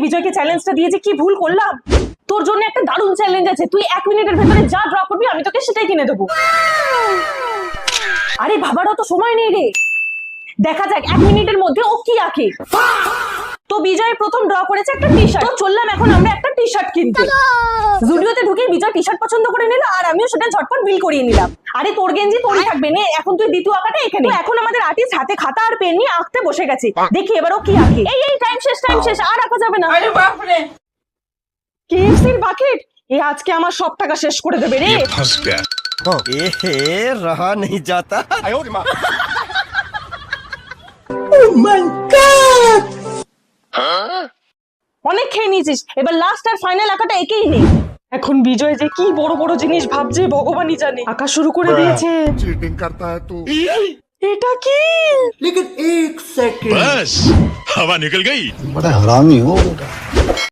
বিজয়কে চ্যালেঞ্জটা দিয়ে যে কি ভুল করলাম। তোর জন্য একটা দারুণ চ্যালেঞ্জ আছে, তুই 1 মিনিটের ভেতরে যা ড্র করবি আমি তোকে সেটাই কিনে দেবো। আরে ভাবারও তো সময় নেই রে, দেখা যাক 1 মিনিটের মধ্যে ও কি আঁকে। তো বিজয় প্রথম ড্র করেছে একটা টি শার্ট, তো চললাম এখন আমরা একটা টি শার্ট কিনতে। জুডিওতে ঢুকে বিজয় টি শার্ট পছন্দ করে নিল আর আমিও সেটা ঝটপট বিল করিয়ে নিলাম। আরে তোর গেঞ্জি তোরই থাকবে নে, এখন তুই দ্বিতীয় আঁকাটা এখানে। এখন আমাদের আর্টিস্ট হাতে খাতা আর পেন নিয়ে আঁকতে বসে গেছে, দেখি এবার ও কি আঁকে। এই টাইম শেষ আর আঁকা যাবে না। আরে বাপ রে, কেএফসির বাকেট এ আজকে আমার সব টাকা শেষ করে দেবে রে। रहा नहीं जाता। অনেক খেয়ে নিয়েছিস, এবার লাস্ট আর ফাইনাল আঁকাটা একেই নে। এখন বিজয় যে কি বড় বড় জিনিস ভাবছে ভগবানই জানে। আঁকা শুরু করে দিয়েছে। चीटिंग करता है तू। এটা কি? लेकिन एक सेकंड बस हवा निकल गई। बड़ा हरामी हो बेटा।